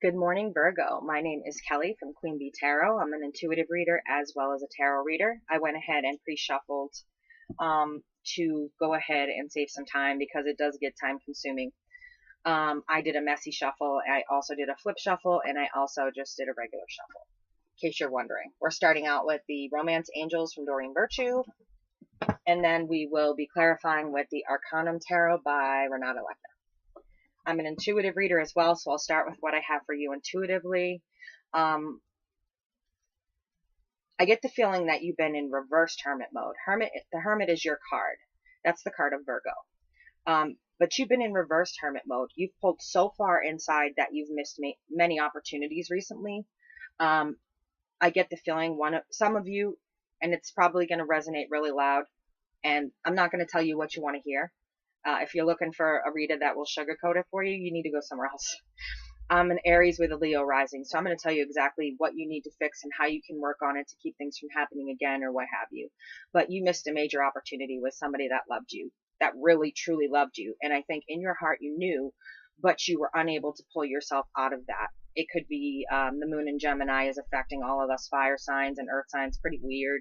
Good morning, Virgo. My name is Kelly from Queen Bee Tarot. I'm an intuitive reader as well as a tarot reader. I went ahead and pre-shuffled to go ahead and save some time because it does get time consuming. I did a messy shuffle. I also did a flip shuffle, and I also just did a regular shuffle. In case you're wondering, we're starting out with the Romance Angels from Doreen Virtue, and then we will be clarifying with the Arcanum Tarot by Renata Lecter. I'm an intuitive reader as well, so I'll start with what I have for you intuitively. I get the feeling that you've been in reversed hermit mode. The hermit is your card. That's the card of Virgo. But you've been in reversed hermit mode. You've pulled so far inside that you've missed many opportunities recently. I get the feeling some of you, and it's probably going to resonate really loud, and I'm not going to tell you what you want to hear. If you're looking for a reader that will sugarcoat it for you, you need to go somewhere else. I'm an Aries with a Leo rising, so I'm going to tell you exactly what you need to fix and how you can work on it to keep things from happening again or what have you. But you missed a major opportunity with somebody that loved you, that really, truly loved you. And I think in your heart you knew, but you were unable to pull yourself out of that. It could be the moon in Gemini is affecting all of us fire signs and earth signs. Pretty weird.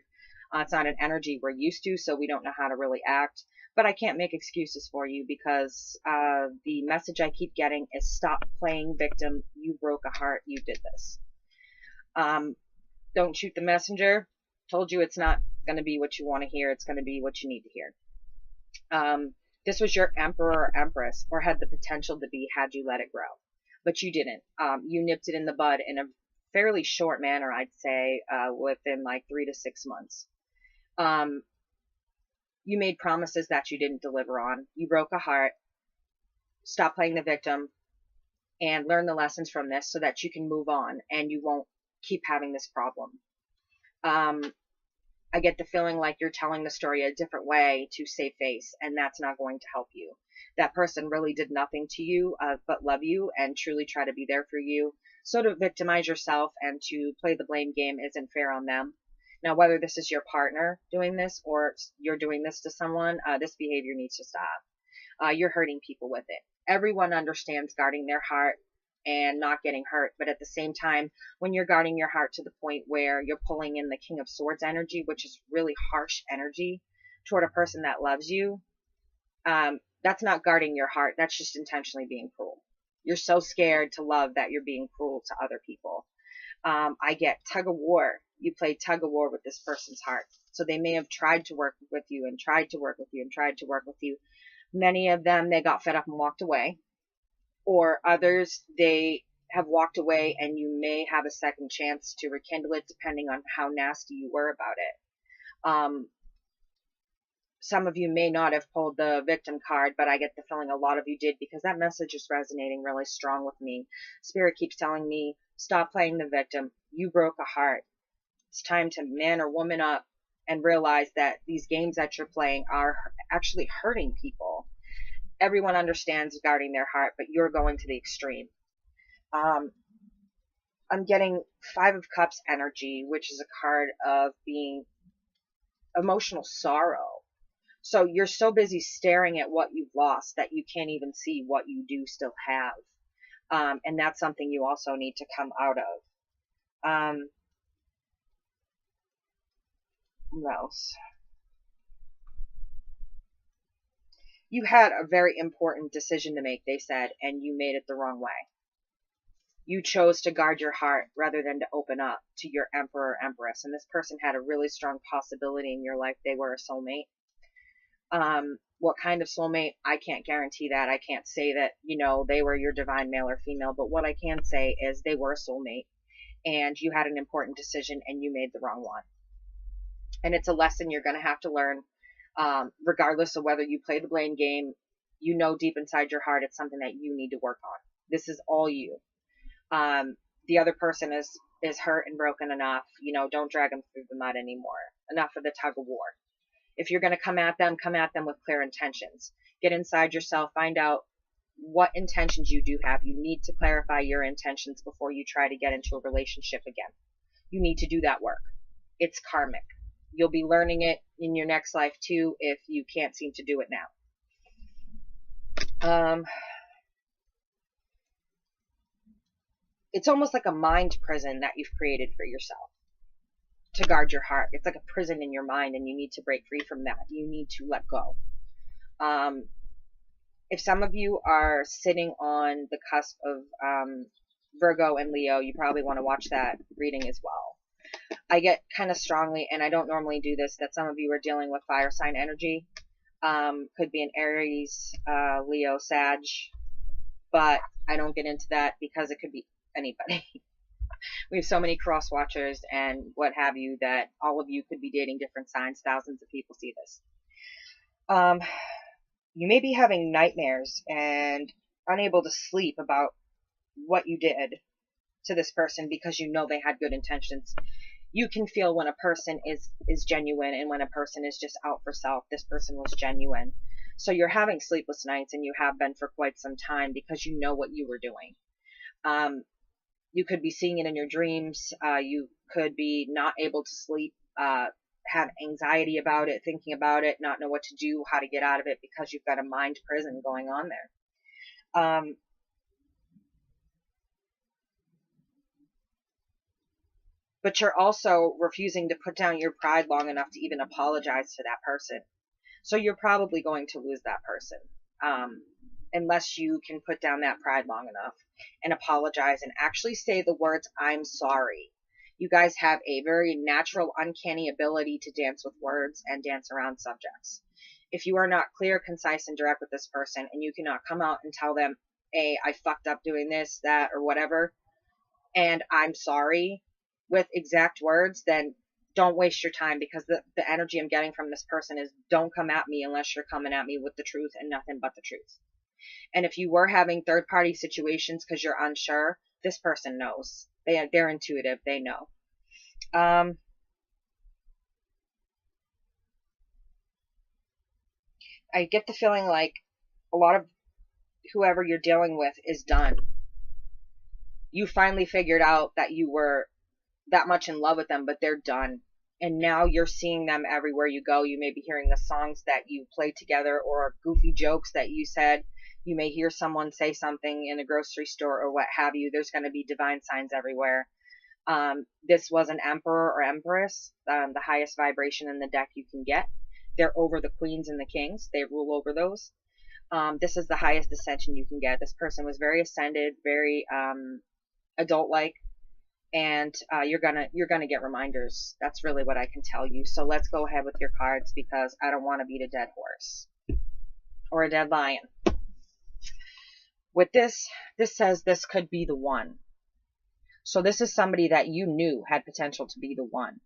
It's not an energy we're used to, so we don't know how to really act. But I can't make excuses for you because the message I keep getting is stop playing victim. You broke a heart. You did this. Don't shoot the messenger. Told you it's not going to be what you want to hear. It's going to be what you need to hear. This was your emperor or empress, or had the potential to be had you let it grow. But you didn't. You nipped it in the bud in a fairly short manner, I'd say, within like 3 to 6 months. You made promises that you didn't deliver on. You broke a heart. Stop playing the victim and learn the lessons from this so that you can move on and you won't keep having this problem. I get the feeling like you're telling the story a different way to save face, and that's not going to help you. That person really did nothing to you but love you and truly try to be there for you. So to victimize yourself and to play the blame game isn't fair on them. Now, whether this is your partner doing this or you're doing this to someone, this behavior needs to stop. You're hurting people with it. Everyone understands guarding their heart and not getting hurt. But at the same time, when you're guarding your heart to the point where you're pulling in the King of Swords energy, which is really harsh energy toward a person that loves you, that's not guarding your heart. That's just intentionally being cruel. You're so scared to love that you're being cruel to other people. I get tug of war. You played tug of war with this person's heart. So they may have tried to work with you and tried to work with you and tried to work with you. Many of them, they got fed up and walked away. Or others, they have walked away and you may have a second chance to rekindle it depending on how nasty you were about it. Some of you may not have pulled the victim card, but I get the feeling a lot of you did because that message is resonating really strong with me. Spirit keeps telling me, stop playing the victim. You broke a heart. It's time to man or woman up and realize that these games that you're playing are actually hurting people. Everyone understands guarding their heart, but you're going to the extreme. I'm getting 5 of Cups energy, which is a card of being emotional sorrow. So you're so busy staring at what you've lost that you can't even see what you do still have. And that's something you also need to come out of. What else? You had a very important decision to make, they said, and you made it the wrong way. You chose to guard your heart rather than to open up to your emperor or empress. And this person had a really strong possibility in your life. They were a soulmate. What kind of soulmate? I can't guarantee that. I can't say that, they were your divine male or female. But what I can say is they were a soulmate. And you had an important decision and you made the wrong one. And it's a lesson you're going to have to learn. Regardless of whether you play the blame game, deep inside your heart, it's something that you need to work on. This is all you. The other person is hurt and broken enough. Don't drag them through the mud anymore. Enough of the tug of war. If you're going to come at them with clear intentions. Get inside yourself. Find out what intentions you do have. You need to clarify your intentions before you try to get into a relationship again. You need to do that work. It's karmic. You'll be learning it in your next life too if you can't seem to do it now. it's almost like a mind prison that you've created for yourself to guard your heart. It's like a prison in your mind, and you need to break free from that. You need to let go. If some of you are sitting on the cusp of Virgo and Leo, you probably want to watch that reading as well. I get kind of strongly, and I don't normally do this, that some of you are dealing with fire sign energy. Could be an Aries, Leo, Sag, but I don't get into that because it could be anybody. We have so many cross watchers and what have you that all of you could be dating different signs. Thousands of people see this. You may be having nightmares and unable to sleep about what you did to this person because you know they had good intentions. You can feel when a person is genuine and when a person is just out for self. This person was genuine. So you're having sleepless nights, and you have been for quite some time because you know what you were doing. You could be seeing it in your dreams. You could be not able to sleep, have anxiety about it, thinking about it, not know what to do, how to get out of it, because you've got a mind prison going on there. But you're also refusing to put down your pride long enough to even apologize to that person. So you're probably going to lose that person, unless you can put down that pride long enough and apologize and actually say the words, "I'm sorry." You guys have a very natural, uncanny ability to dance with words and dance around subjects. If you are not clear, concise, and direct with this person, and you cannot come out and tell them, "Hey, I fucked up doing this, that, or whatever, and I'm sorry," with exact words, then don't waste your time, because the energy I'm getting from this person is, don't come at me unless you're coming at me with the truth and nothing but the truth. And if you were having third-party situations because you're unsure, this person knows. They're intuitive. They know. I get the feeling like a lot of whoever you're dealing with is done. You finally figured out that you were that much in love with them, but they're done. And now you're seeing them everywhere you go. You may be hearing the songs that you played together or goofy jokes that you said. You may hear someone say something in a grocery store or what have you. There's going to be divine signs everywhere. This was an emperor or empress, the highest vibration in the deck you can get. They're over the queens and the kings. They rule over those. This is the highest ascension you can get. This person was very ascended, very adult-like, and you're gonna get reminders. That's really what I can tell you. So let's go ahead with your cards, because I don't want to beat a dead horse or a dead lion. With this says this could be the one. So this is somebody that you knew had potential to be the one.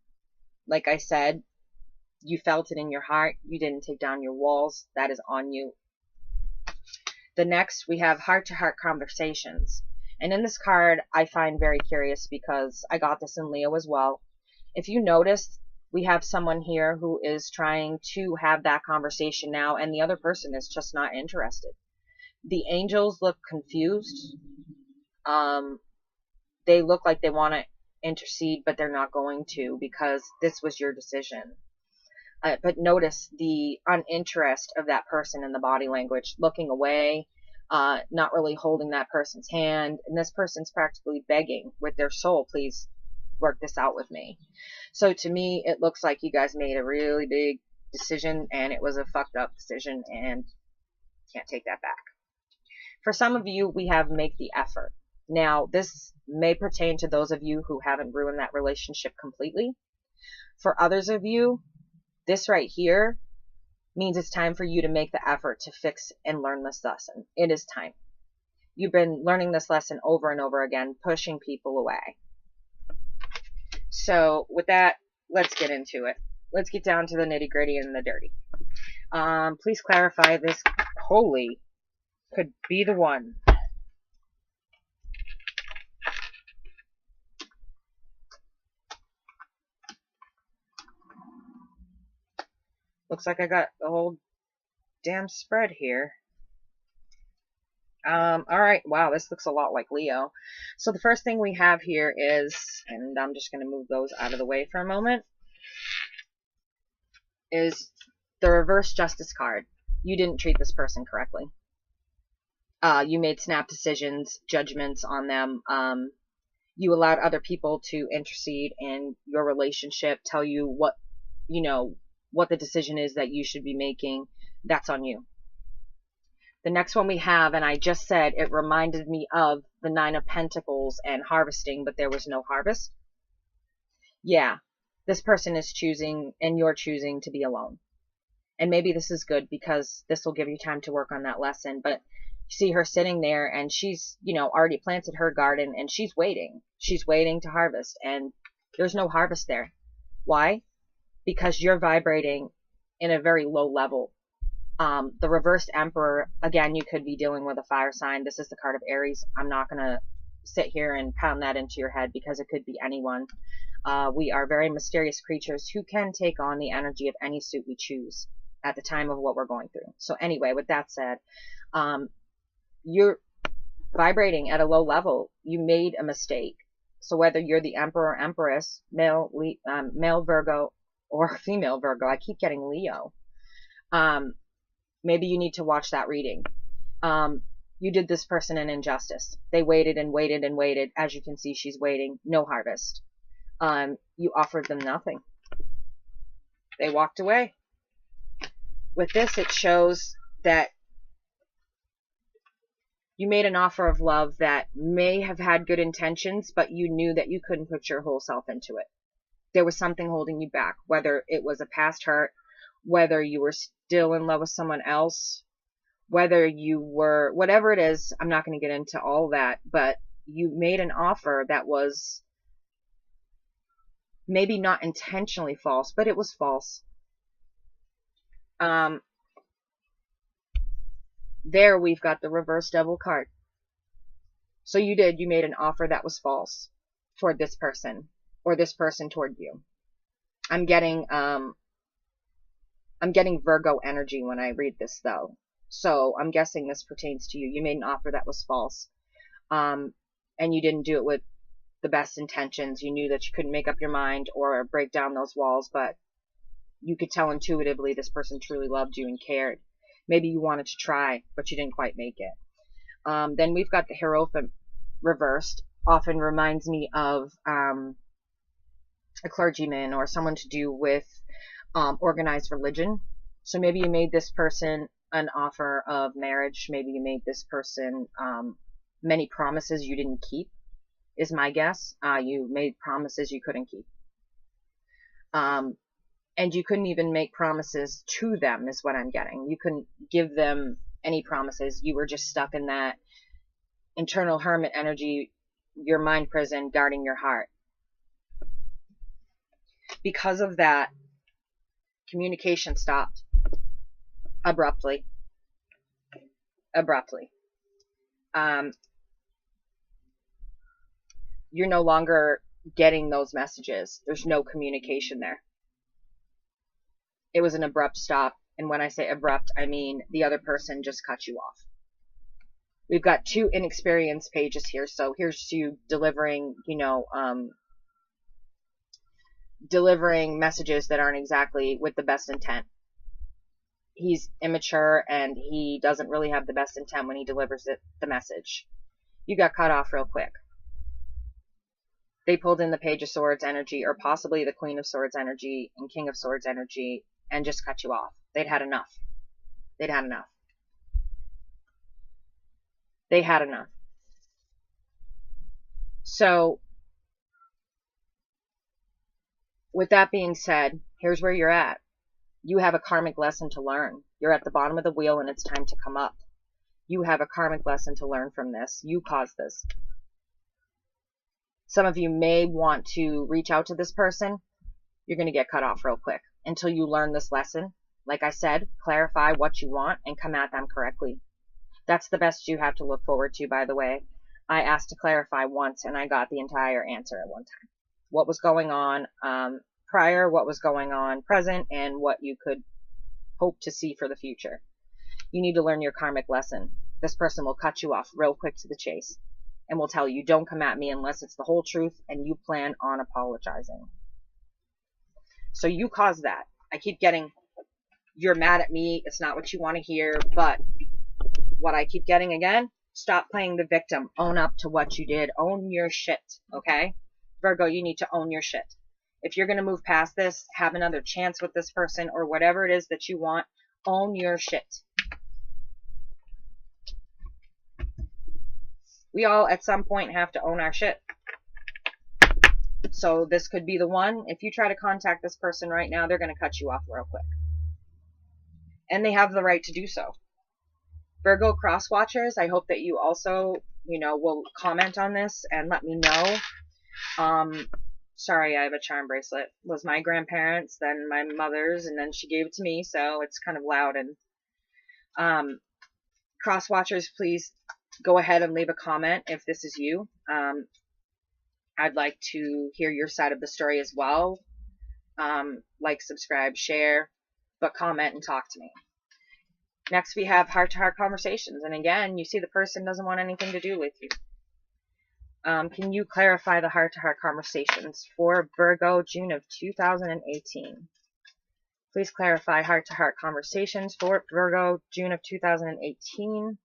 Like I said, you felt it in your heart. You didn't take down your walls. That is on you. The next, we have heart-to-heart conversations. And in this card, I find very curious because I got this in Leo as well. If you notice, we have someone here who is trying to have that conversation now, and the other person is just not interested. The angels look confused. They look like they want to intercede, but they're not going to, because this was your decision. But notice the uninterest of that person in the body language, looking away, not really holding that person's hand. And this person's practically begging with their soul, please work this out with me. So to me, it looks like you guys made a really big decision, and it was a fucked up decision, and can't take that back. For some of you, we have make the effort. Now, this may pertain to those of you who haven't ruined that relationship completely. For others of you, this right here means it's time for you to make the effort to fix and learn this lesson. It is time. You've been learning this lesson over and over again, pushing people away. So with that, let's get into it. Let's get down to the nitty-gritty and the dirty. Please clarify this. Holy, could be the one. Looks like I got the whole damn spread here. Alright, wow, this looks a lot like Leo. So the first thing we have here is, and I'm just going to move those out of the way for a moment, is the reverse justice card. You didn't treat this person correctly. You made snap decisions, judgments on them. You allowed other people to intercede in your relationship, tell you what, you know, what the decision is that you should be making. That's on you. The next one we have, and I just said it reminded me of the Nine of Pentacles and harvesting, but there was no harvest. Yeah, this person is choosing, and you're choosing to be alone. And maybe this is good because this will give you time to work on that lesson. But you see her sitting there, and she's, you know, already planted her garden, and she's waiting. She's waiting to harvest, and there's no harvest there. Why? Because you're vibrating in a very low level. The reversed Emperor, again, you could be dealing with a fire sign. This is the card of Aries. I'm not going to sit here and pound that into your head because it could be anyone. We are very mysterious creatures who can take on the energy of any suit we choose at the time of what we're going through. So anyway, with that said, you're vibrating at a low level. You made a mistake. So whether you're the Emperor or Empress, male Virgo or female Virgo, I keep getting Leo. Maybe you need to watch that reading. You did this person an injustice. They waited and waited and waited. As you can see, she's waiting. No harvest. You offered them nothing. They walked away. With this, it shows that you made an offer of love that may have had good intentions, but you knew that you couldn't put your whole self into it. There was something holding you back, whether it was a past hurt, whether you were still in love with someone else, whether you were, whatever it is, I'm not going to get into all that, but you made an offer that was maybe not intentionally false, but it was false. There we've got the reverse devil card. So you made an offer that was false toward this person, or this person toward you. I'm getting Virgo energy when I read this though. So I'm guessing this pertains to you. You made an offer that was false. And you didn't do it with the best intentions. You knew that you couldn't make up your mind or break down those walls, but you could tell intuitively this person truly loved you and cared. Maybe you wanted to try, but you didn't quite make it. Then we've got the Hierophant reversed. Often reminds me of a clergyman or someone to do with organized religion. So maybe you made this person an offer of marriage. Maybe you made this person many promises you didn't keep, is my guess. You made promises you couldn't keep. And you couldn't even make promises to them, is what I'm getting. You couldn't give them any promises. You were just stuck in that internal hermit energy, your mind prison, guarding your heart. Because of that, communication stopped abruptly. You're no longer getting those messages. There's no communication there. It was an abrupt stop. And when I say abrupt, I mean the other person just cut you off. We've got two inexperienced pages here. So here's you delivering, delivering messages that aren't exactly with the best intent. He's immature and he doesn't really have the best intent when he delivers the message. You got cut off real quick. They pulled in the Page of Swords energy, or possibly the Queen of Swords energy and King of Swords energy, and just cut you off. They'd had enough. They'd had enough. They had enough. So, with that being said, here's where you're at. You have a karmic lesson to learn. You're at the bottom of the wheel and it's time to come up. You have a karmic lesson to learn from this. You caused this. Some of you may want to reach out to this person. You're going to get cut off real quick until you learn this lesson. Like I said, clarify what you want and come at them correctly. That's the best you have to look forward to, by the way. I asked to clarify once and I got the entire answer at one time. What was going on prior, what was going on present, and what you could hope to see for the future. You need to learn your karmic lesson. This person will cut you off real quick to the chase and will tell you, don't come at me unless it's the whole truth and you plan on apologizing. So you caused that. I keep getting, you're mad at me, it's not what you want to hear, but what I keep getting again, Stop playing the victim. Own up to what you did. Own your shit, okay? Virgo, you need to own your shit. If you're going to move past this, have another chance with this person, or whatever it is that you want, own your shit. We all, at some point, have to own our shit. So this could be the one. If you try to contact this person right now, they're going to cut you off real quick. And they have the right to do so. Virgo cross watchers, I hope that you also, will comment on this and let me know. Sorry, I have a charm bracelet. It was my grandparents, then my mother's, and then she gave it to me, so it's kind of loud. And cross watchers, please go ahead and leave a comment if this is you. I'd like to hear your side of the story as well. Like, subscribe, share, but comment and talk to me. Next, we have heart-to-heart conversations. And again, you see the person doesn't want anything to do with you. Can you clarify the heart-to-heart conversations for Virgo, June of 2018? Please clarify heart-to-heart conversations for Virgo, June of 2018.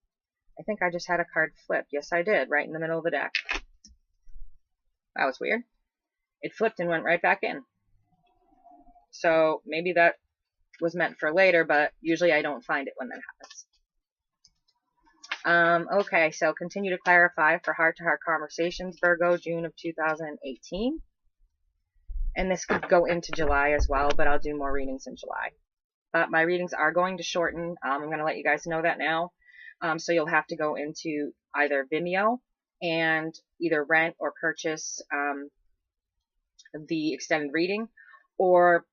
I think I just had a card flip. Yes, I did, right in the middle of the deck. That was weird. It flipped and went right back in. So maybe that was meant for later, but usually I don't find it when that happens. Okay, so continue to clarify for heart-to-heart conversations, Virgo, June of 2018. And this could go into July as well, but I'll do more readings in July. But my readings are going to shorten. I'm going to let you guys know that now. So you'll have to go into either Vimeo and either rent or purchase the extended reading, or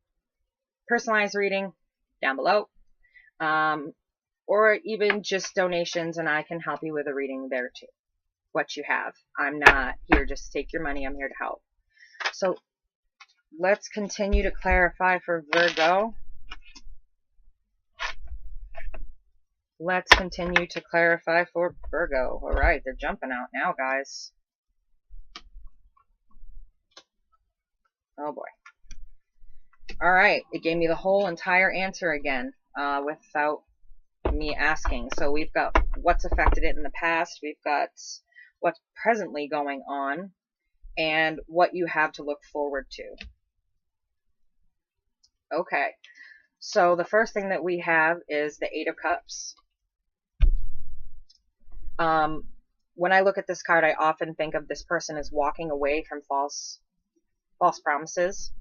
personalized reading down below, or even just donations, and I can help you with a reading there too. What you have. I'm not here just to take your money. I'm here to help. So let's continue to clarify for Virgo. Let's continue to clarify for Virgo. All right, they're jumping out now, guys. Oh boy. All right, it gave me the whole entire answer again without me asking. So we've got what's affected it in the past, we've got what's presently going on, and what you have to look forward to. Okay, so the first thing that we have is the Eight of Cups. When I look at this card, I often think of this person as walking away from false promises.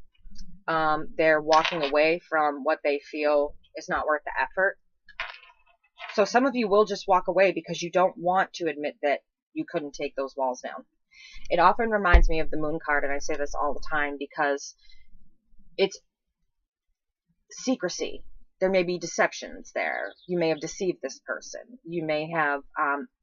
They're walking away from what they feel is not worth the effort. So some of you will just walk away because you don't want to admit that you couldn't take those walls down. It often reminds me of the Moon card, and I say this all the time because it's secrecy. There may be deceptions there. You may have deceived this person. You may have,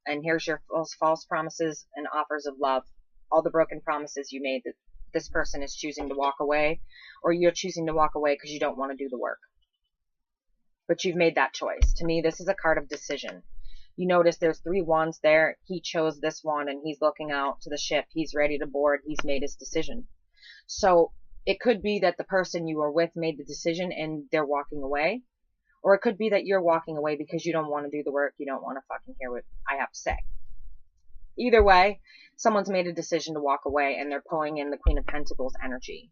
and here's your false promises and offers of love. All the broken promises you made that this person is choosing to walk away, or you're choosing to walk away because you don't want to do the work. But you've made that choice. To me, this is a card of decision. You notice there's 3 wands there. He chose this wand and he's looking out to the ship. He's ready to board. He's made his decision. So it could be that the person you were with made the decision and they're walking away. Or it could be that you're walking away because you don't want to do the work. You don't want to fucking hear what I have to say. Either way, someone's made a decision to walk away and they're pulling in the Queen of Pentacles energy.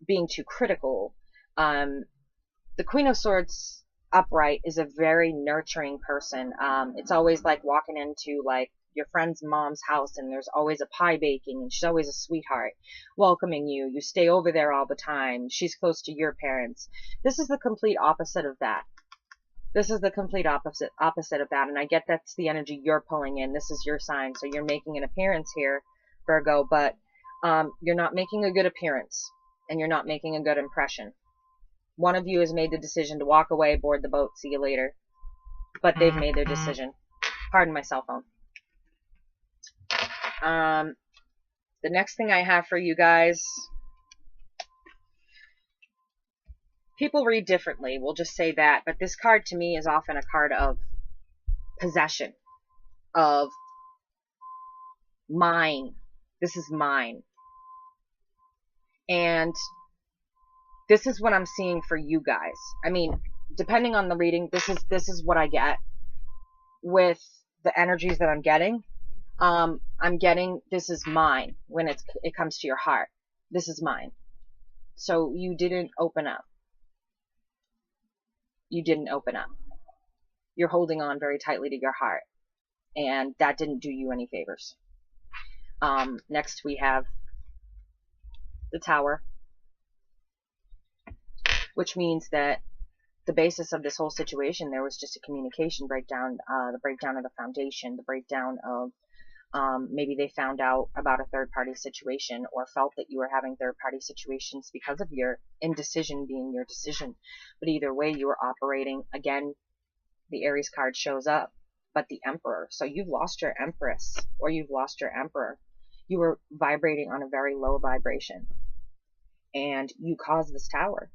Being too critical. The Queen of Swords upright is a very nurturing person. It's always like walking into like your friend's mom's house and there's always a pie baking and she's always a sweetheart welcoming you. You stay over there all the time. She's close to your parents. This is the complete opposite of that. This is the complete opposite of that. And I get that's the energy you're pulling in. This is your sign. So you're making an appearance here, Virgo, but you're not making a good appearance and you're not making a good impression. One of you has made the decision to walk away, board the boat, see you later. But they've made their decision. Pardon my cell phone. The next thing I have for you guys, people read differently, we'll just say that, but this card to me is often a card of possession, of mine. This is mine. And this is what I'm seeing for you guys. I mean, depending on the reading, this is what I get with the energies that I'm getting, this is mine when it comes to your heart. This is mine. So you didn't open up. You didn't open up. You're holding on very tightly to your heart, and that didn't do you any favors. Next we have the Tower, which means that the basis of this whole situation, there was just a communication breakdown, the breakdown of the foundation, the breakdown of maybe they found out about a third-party situation or felt that you were having third-party situations because of your indecision being your decision. But either way, you were operating, again, the Aries card shows up, but the Emperor. So you've lost your Empress or you've lost your Emperor. You were vibrating on a very low vibration, and you caused this Tower.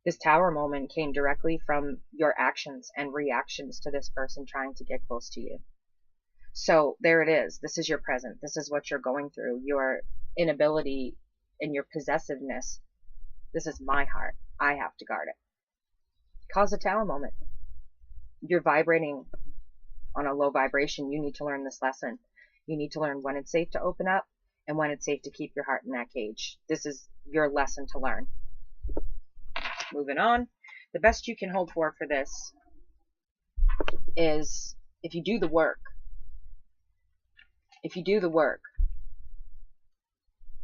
This Tower moment came directly from your actions and reactions to this person trying to get close to you. So there it is. This is your present. This is what you're going through. Your inability and your possessiveness. This is my heart. I have to guard it. Cause a Tower moment. You're vibrating on a low vibration. You need to learn this lesson. You need to learn when it's safe to open up and when it's safe to keep your heart in that cage. This is your lesson to learn. Moving on. The best you can hope for this is if you do the work. If you do the work,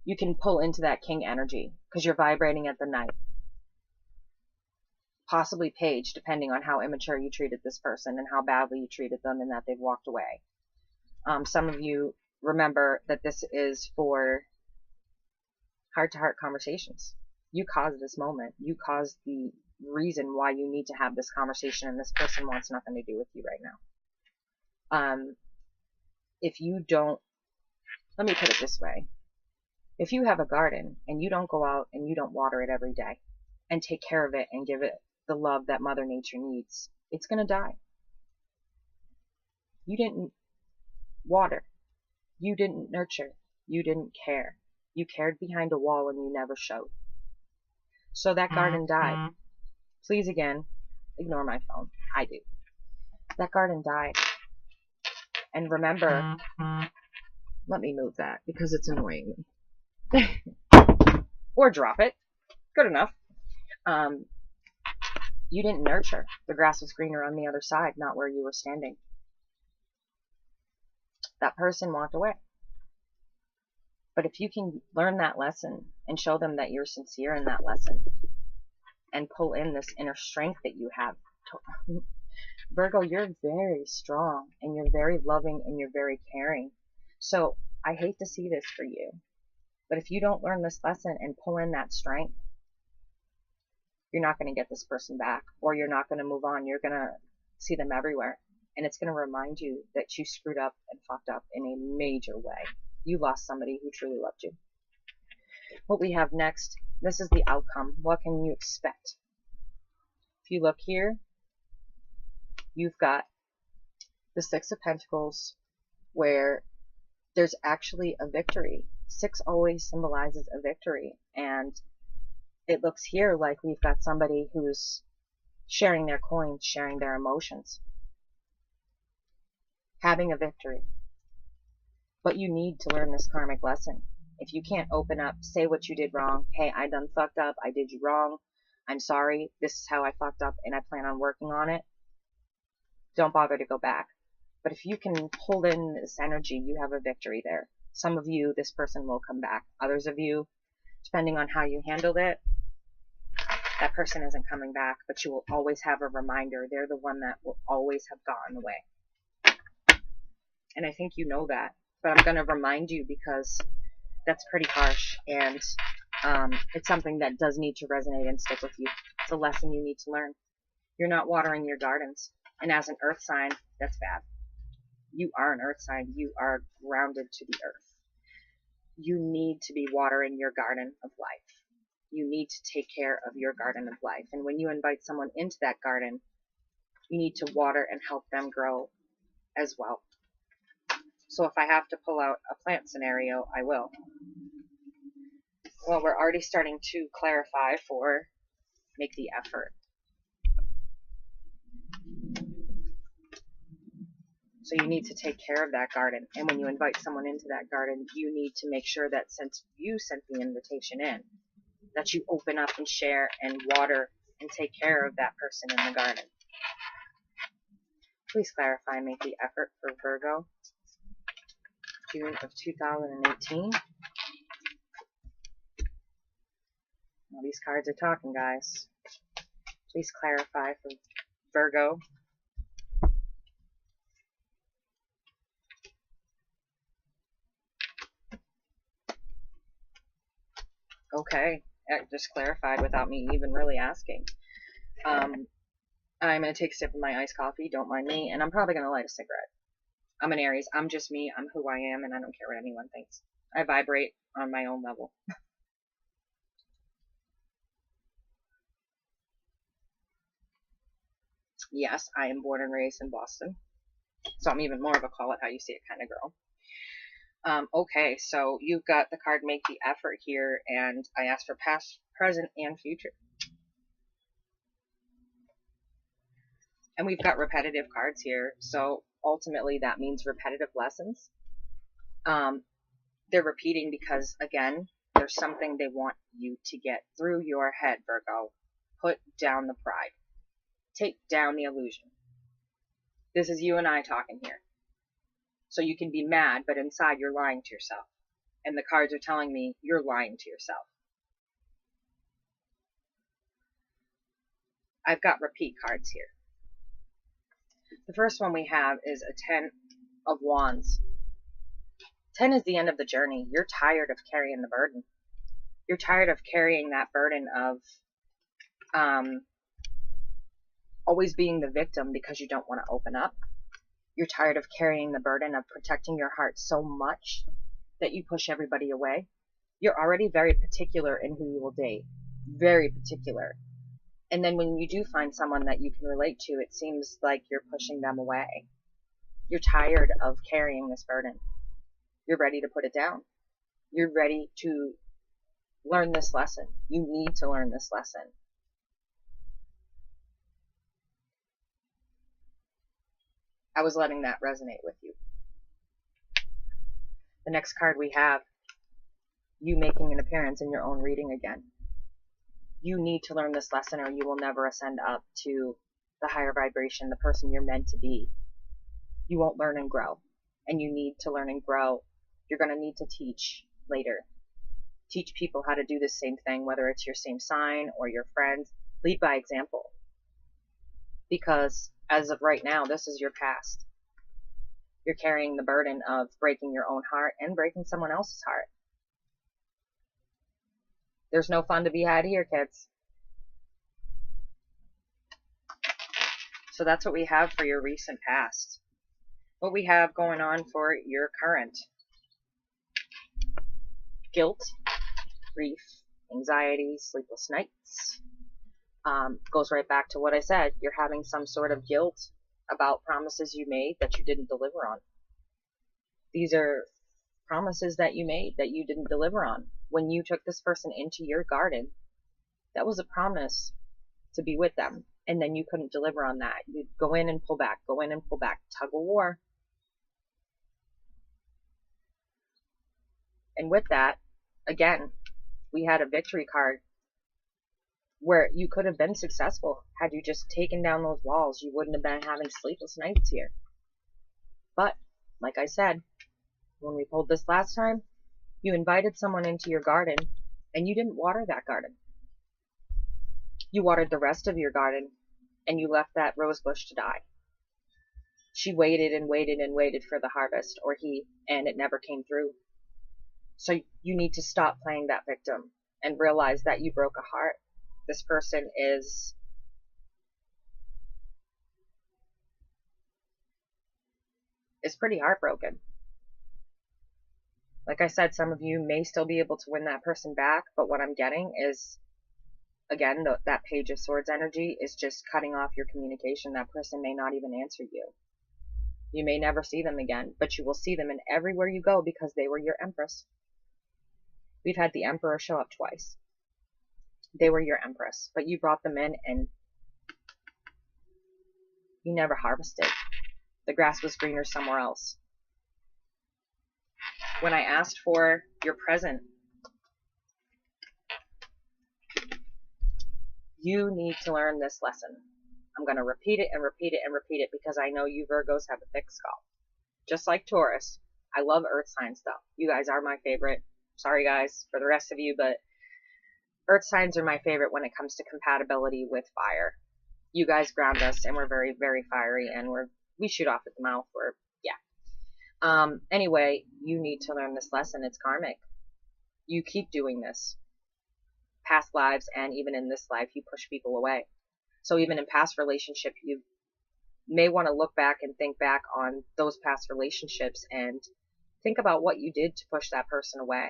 you can pull into that King energy because you're vibrating at the Knight. Possibly Page, depending on how immature you treated this person and how badly you treated them and that they've walked away. Some of you remember that this is for heart-to-heart conversations. You caused this moment. You caused the reason why you need to have this conversation, and this person wants nothing to do with you right now. If you don't, let me put it this way. If you have a garden and you don't go out and you don't water it every day and take care of it and give it the love that Mother Nature needs, it's going to die. You didn't water. You didn't nurture. You didn't care. You cared behind a wall and you never showed. So that garden died. Please, again, ignore my phone. I do. That garden died. And remember, let me move that because it's annoying me. Or drop it. Good enough. You didn't nurture. The grass was greener on the other side, not where you were standing. That person walked away. But if you can learn that lesson and show them that you're sincere in that lesson and pull in this inner strength that you have, Virgo, you're very strong and you're very loving and you're very caring. So I hate to see this for you. But if you don't learn this lesson and pull in that strength, you're not going to get this person back, or you're not going to move on. You're going to see them everywhere. And it's going to remind you that you screwed up and fucked up in a major way. You lost somebody who truly loved you. What we have next, this is the outcome. What can you expect? If you look here, you've got the Six of Pentacles, where there's actually a victory. Six always symbolizes a victory. And it looks here like we've got somebody who's sharing their coins, sharing their emotions, having a victory. But you need to learn this karmic lesson. If you can't open up, say what you did wrong. Hey, I done fucked up. I did you wrong. I'm sorry. This is how I fucked up and I plan on working on it. Don't bother to go back. But if you can hold in this energy, you have a victory there. Some of you, this person will come back. Others of you, depending on how you handled it, that person isn't coming back, but you will always have a reminder. They're the one that will always have gotten away. And I think you know that, but I'm going to remind you because that's pretty harsh, and it's something that does need to resonate and stick with you. It's a lesson you need to learn. You're not watering your gardens, and as an earth sign, that's bad. You are an earth sign. You are grounded to the earth. You need to be watering your garden of life. You need to take care of your garden of life. And when you invite someone into that garden, you need to water and help them grow as well. So if I have to pull out a plant scenario, I will. Well, we're already starting to clarify for make the effort. So you need to take care of that garden. And when you invite someone into that garden, you need to make sure that since you sent the invitation in, that you open up and share and water and take care of that person in the garden. Please clarify and make the effort for Virgo. June of 2018. Well, these cards are talking, guys. Please clarify for Virgo. Okay, that just clarified without me even really asking. I'm going to take a sip of my iced coffee, don't mind me, and I'm probably going to light a cigarette. I'm an Aries. I'm just me. I'm who I am, and I don't care what anyone thinks. I vibrate on my own level. Yes, I am born and raised in Boston, so I'm even more of a call it how you see it kind of girl. Okay, so you've got the card Make the Effort here, and I asked for past, present, and future. And we've got repetitive cards here, so ultimately that means repetitive lessons. They're repeating because, again, there's something they want you to get through your head, Virgo. Put down the pride. Take down the illusion. This is you and I talking here. So you can be mad, but inside you're lying to yourself. And the cards are telling me you're lying to yourself. I've got repeat cards here. The first one we have is a 10 of Wands. 10 is the end of the journey. You're tired of carrying the burden. You're tired of carrying that burden of always being the victim because you don't want to open up. You're tired of carrying the burden of protecting your heart so much that you push everybody away. You're already very particular in who you will date. Very particular. And then when you do find someone that you can relate to, it seems like you're pushing them away. You're tired of carrying this burden. You're ready to put it down. You're ready to learn this lesson. You need to learn this lesson. I was letting that resonate with you. The next card we have, you making an appearance in your own reading again. You need to learn this lesson or you will never ascend up to the higher vibration, the person you're meant to be. You won't learn and grow. And you need to learn and grow. You're going to need to teach later. Teach people how to do the same thing, whether it's your same sign or your friends. Lead by example. Because as of right now, this is your past. You're carrying the burden of breaking your own heart and breaking someone else's heart. There's no fun to be had here, kids. So that's what we have for your recent past. What we have going on for your current. Guilt, grief, anxiety, sleepless nights. Goes right back to what I said. You're having some sort of guilt about promises you made that you didn't deliver on. These are promises that you made that you didn't deliver on. When you took this person into your garden, that was a promise to be with them. And then you couldn't deliver on that. You'd go in and pull back, go in and pull back, tug of war. And with that, again, we had a victory card where you could have been successful had you just taken down those walls. You wouldn't have been having sleepless nights here. But, like I said, when we pulled this last time, you invited someone into your garden and you didn't water that garden. You watered the rest of your garden and you left that rose bush to die. She waited and waited and waited for the harvest, or he, and it never came through. So you need to stop playing that victim and realize that you broke a heart. This person is pretty heartbroken. Like I said, some of you may still be able to win that person back, but what I'm getting is, again, that Page of Swords energy is just cutting off your communication. That person may not even answer you. You may never see them again, but you will see them in everywhere you go because they were your Empress. We've had the Emperor show up twice. They were your Empress, but you brought them in and you never harvested. The grass was greener somewhere else. When I asked for your present, you need to learn this lesson. I'm going to repeat it and repeat it and repeat it because I know you Virgos have a thick skull. Just like Taurus, I love earth signs though. You guys are my favorite. Sorry guys for the rest of you, but earth signs are my favorite when it comes to compatibility with fire. You guys ground us and we're very, very fiery and we shoot off at the mouth. Anyway, you need to learn this lesson. It's karmic. You keep doing this. Past lives and even in this life, you push people away. So even in past relationships, you may want to look back and think back on those past relationships and think about what you did to push that person away.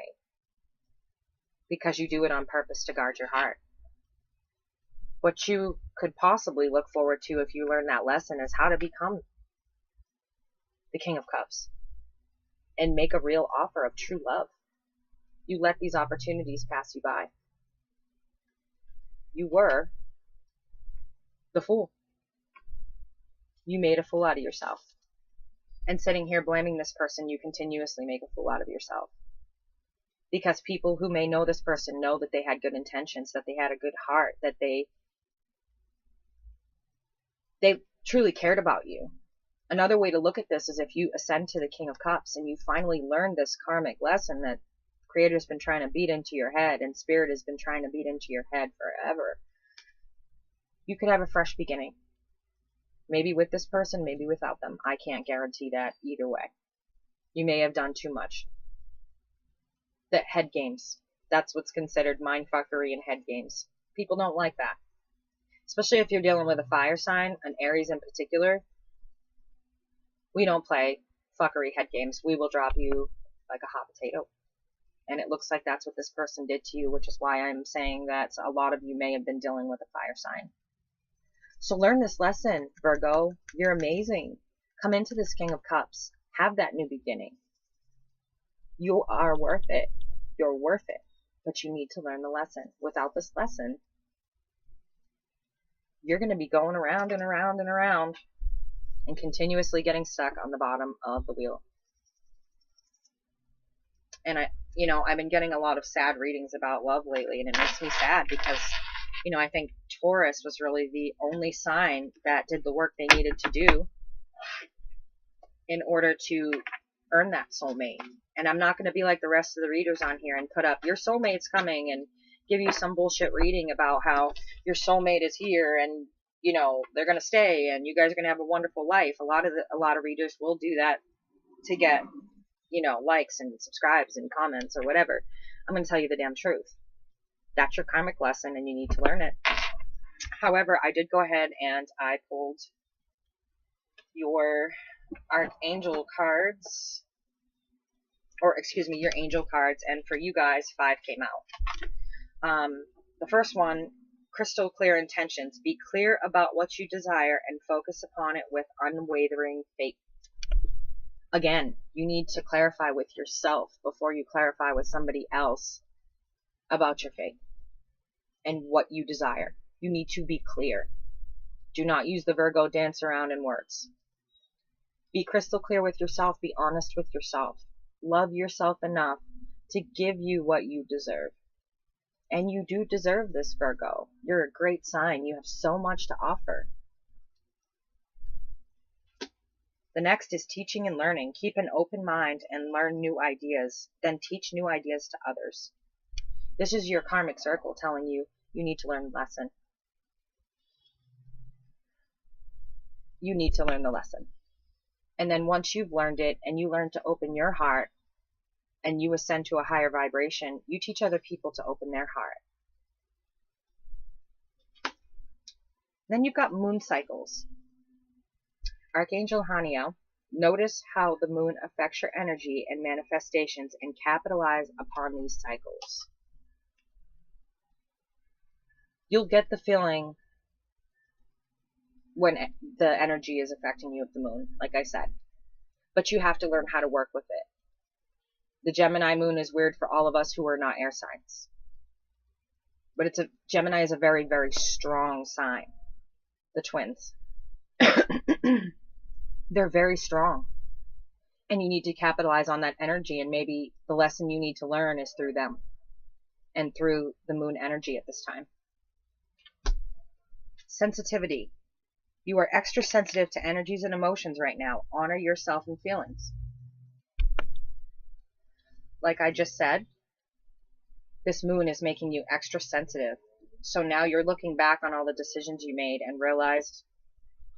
Because you do it on purpose to guard your heart. What you could possibly look forward to if you learn that lesson is how to become the King of Cups and make a real offer of true love. You let these opportunities pass you by. You were the fool. You made a fool out of yourself. And sitting here blaming this person, you continuously make a fool out of yourself. Because people who may know this person know that they had good intentions, that they had a good heart, that they truly cared about you. Another way to look at this is if you ascend to the King of Cups and you finally learn this karmic lesson that Creator's been trying to beat into your head and Spirit has been trying to beat into your head forever, you could have a fresh beginning. Maybe with this person, maybe without them. I can't guarantee that either way. You may have done too much. The head games. That's what's considered mindfuckery and head games. People don't like that. Especially if you're dealing with a fire sign, an Aries in particular. We don't play fuckery head games. We will drop you like a hot potato. And it looks like that's what this person did to you, which is why I'm saying that a lot of you may have been dealing with a fire sign. So learn this lesson, Virgo. You're amazing. Come into this King of Cups. Have that new beginning. You are worth it. You're worth it. But you need to learn the lesson. Without this lesson, you're going to be going around and around and around and continuously getting stuck on the bottom of the wheel. And I've been getting a lot of sad readings about love lately, and it makes me sad because, I think Taurus was really the only sign that did the work they needed to do in order to earn that soulmate. And I'm not going to be like the rest of the readers on here and put up, your soulmate's coming, and give you some bullshit reading about how your soulmate is here and, they're going to stay and you guys are going to have a wonderful life. A lot of readers will do that to get, likes and subscribes and comments or whatever. I'm going to tell you the damn truth. That's your karmic lesson and you need to learn it. However, I did go ahead and I pulled your Archangel cards, your angel cards, and for you guys, 5 came out. The first one, crystal clear intentions. Be clear about what you desire and focus upon it with unwavering faith. Again, you need to clarify with yourself before you clarify with somebody else about your faith and what you desire. You need to be clear. Do not use the Virgo dance around in words. Be crystal clear with yourself. Be honest with yourself. Love yourself enough to give you what you deserve. And you do deserve this, Virgo. You're a great sign. You have so much to offer. The next is teaching and learning. Keep an open mind and learn new ideas. Then teach new ideas to others. This is your karmic circle telling you you need to learn the lesson. You need to learn the lesson. And then once you've learned it and you learn to open your heart and you ascend to a higher vibration, you teach other people to open their heart. Then you've got moon cycles. Archangel Haniel, notice how the moon affects your energy and manifestations and capitalize upon these cycles. You'll get the feeling when the energy is affecting you of the moon, like I said. But you have to learn how to work with it. The Gemini moon is weird for all of us who are not air signs. But Gemini is a very, very strong sign. The twins. They're very strong, and you need to capitalize on that energy, and maybe the lesson you need to learn is through them and through the moon energy at this time. Sensitivity. You are extra sensitive to energies and emotions right now. Honor yourself and feelings. Like I just said, this moon is making you extra sensitive. So now you're looking back on all the decisions you made and realized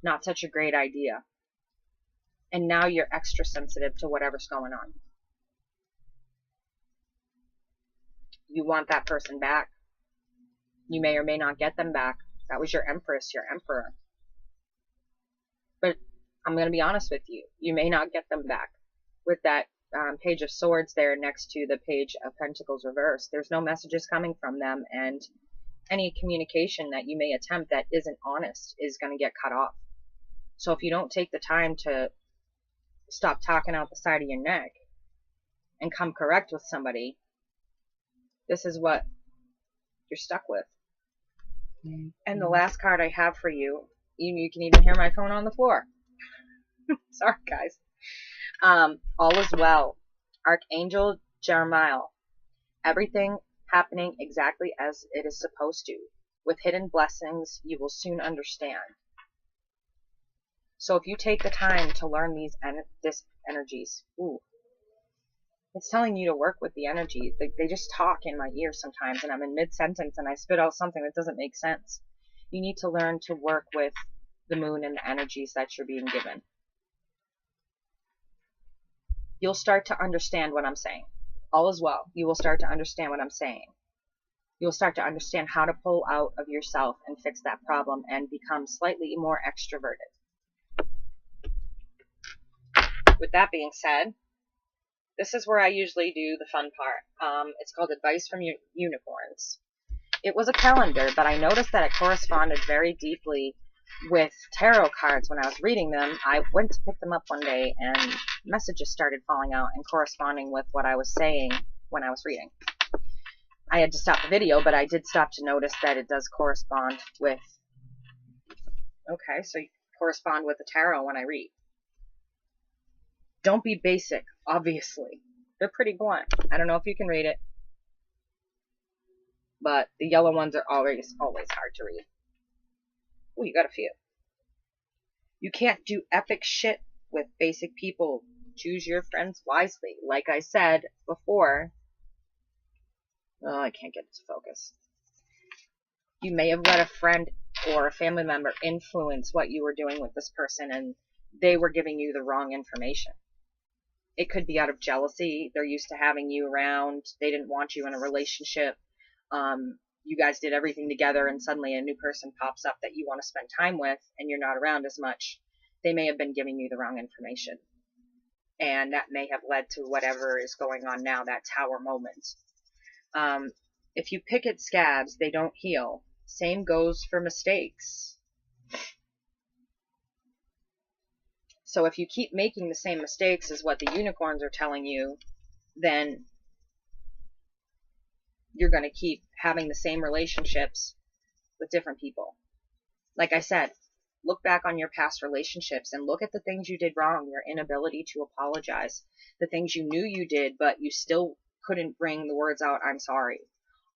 not such a great idea. And now you're extra sensitive to whatever's going on. You want that person back. You may or may not get them back. That was your empress, your emperor. But I'm going to be honest with you. You may not get them back. With that page of swords there next to the page of pentacles reversed, there's no messages coming from them, and any communication that you may attempt that isn't honest is going to get cut off. So if you don't take the time to stop talking out the side of your neck and come correct with somebody, this is what you're stuck with. And the last card I have for you, you can even hear my phone on the floor. Sorry, guys. All is well. Archangel Jeremiah. Everything happening exactly as it is supposed to. With hidden blessings, you will soon understand. So if you take the time to learn these energies, it's telling you to work with the energies. They just talk in my ear sometimes, and I'm in mid-sentence and I spit out something that doesn't make sense. You need to learn to work with the moon and the energies that you're being given. You'll start to understand what I'm saying. All is well. You will start to understand what I'm saying. You'll start to understand how to pull out of yourself and fix that problem and become slightly more extroverted. With that being said, this is where I usually do the fun part. It's called Advice from Unicorns. It was a calendar, but I noticed that it corresponded very deeply with tarot cards when I was reading them. I went to pick them up one day and messages started falling out and corresponding with what I was saying when I was reading. I had to stop the video, but I did stop to notice that it does correspond with... Okay, so you correspond with the tarot when I read. Don't be basic, obviously. They're pretty blunt. I don't know if you can read it, but the yellow ones are always hard to read. Oh, you got a few. You can't do epic shit with basic people. Choose your friends wisely. Like I said before. Oh, I can't get it to focus. You may have let a friend or a family member influence what you were doing with this person, and they were giving you the wrong information. It could be out of jealousy. They're used to having you around. They didn't want you in a relationship. You guys did everything together, and suddenly a new person pops up that you want to spend time with, and you're not around as much. They may have been giving you the wrong information. And that may have led to whatever is going on now, that tower moment. If you pick at scabs, they don't heal. Same goes for mistakes. So if you keep making the same mistakes as what the unicorns are telling you, then you're going to keep having the same relationships with different people. Like I said, look back on your past relationships and look at the things you did wrong, your inability to apologize, the things you knew you did, but you still couldn't bring the words out, I'm sorry,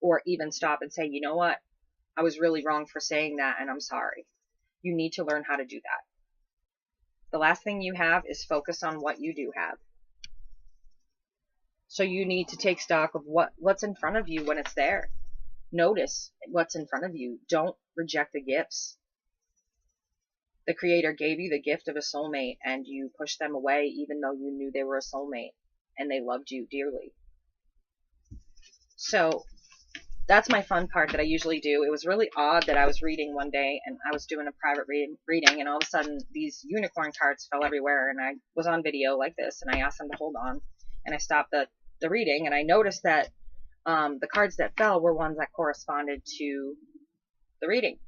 or even stop and say, you know what, I was really wrong for saying that, and I'm sorry. You need to learn how to do that. The last thing you have is focus on what you do have. So you need to take stock of what's in front of you when it's there. Notice what's in front of you. Don't reject the gifts. The Creator gave you the gift of a soulmate, and you pushed them away even though you knew they were a soulmate and they loved you dearly. So that's my fun part that I usually do. It was really odd that I was reading one day and I was doing a private reading, and all of a sudden these unicorn cards fell everywhere, and I was on video like this, and I asked them to hold on, and I stopped the reading, and I noticed that the cards that fell were ones that corresponded to the reading.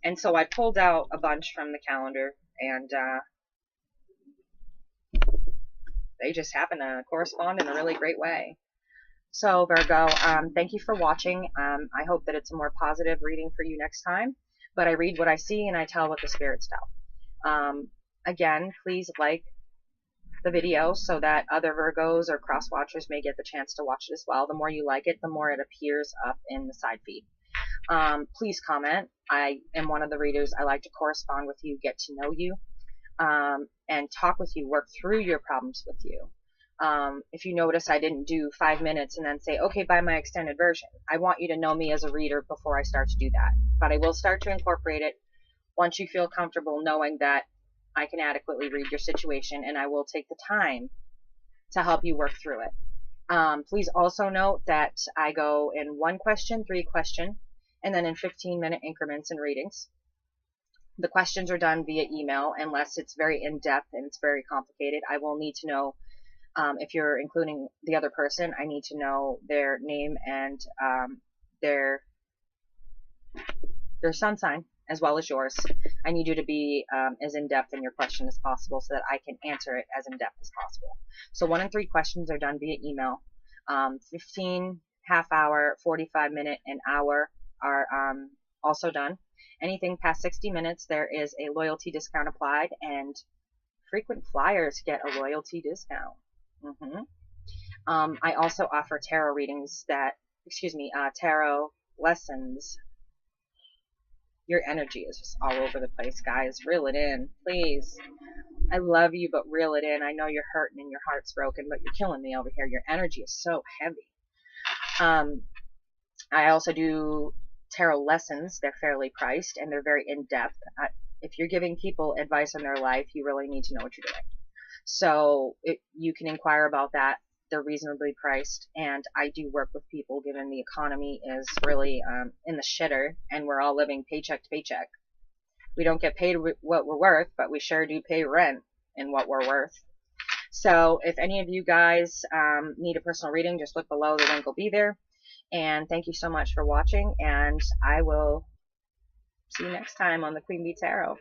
And so I pulled out a bunch from the calendar, and they just happen to correspond in a really great way. So Virgo, thank you for watching. I hope that it's a more positive reading for you next time. But I read what I see, and I tell what the spirits tell. Again, please like the video so that other Virgos or cross watchers may get the chance to watch it as well. The more you like it, the more it appears up in the side feed. Please comment. I am one of the readers. I like to correspond with you, get to know you, and talk with you, work through your problems with you. If you notice I didn't do 5 minutes and then say, okay, buy my extended version. I want you to know me as a reader before I start to do that. But I will start to incorporate it once you feel comfortable knowing that I can adequately read your situation, and I will take the time to help you work through it. Please also note that I go in 1 question, 3 question, and then in 15-minute increments in readings. The questions are done via email unless it's very in-depth and it's very complicated. I will need to know, if you're including the other person, I need to know their name and their sun sign as well as yours. I need you to be as in-depth in your question as possible so that I can answer it as in-depth as possible. So 1 and 3 questions are done via email. 15, half hour, 45-minute, and hour are also done. Anything past 60 minutes, there is a loyalty discount applied, and frequent flyers get a loyalty discount. I also offer tarot readings tarot lessons. Your energy is just all over the place, guys. Reel it in, please. I love you, but reel it in. I know you're hurting and your heart's broken, but you're killing me over here. Your energy is so heavy. I also do tarot lessons. They're fairly priced and they're very in-depth. If you're giving people advice on their life, you really need to know what you're doing. So you can inquire about that. They're reasonably priced, and I do work with people given the economy is really in the shitter and we're all living paycheck to paycheck. We don't get paid what we're worth, but we sure do pay rent in what we're worth. So if any of you guys need a personal reading, just look below. The link will be there. And thank you so much for watching, and I will see you next time on the Queen Bee Tarot.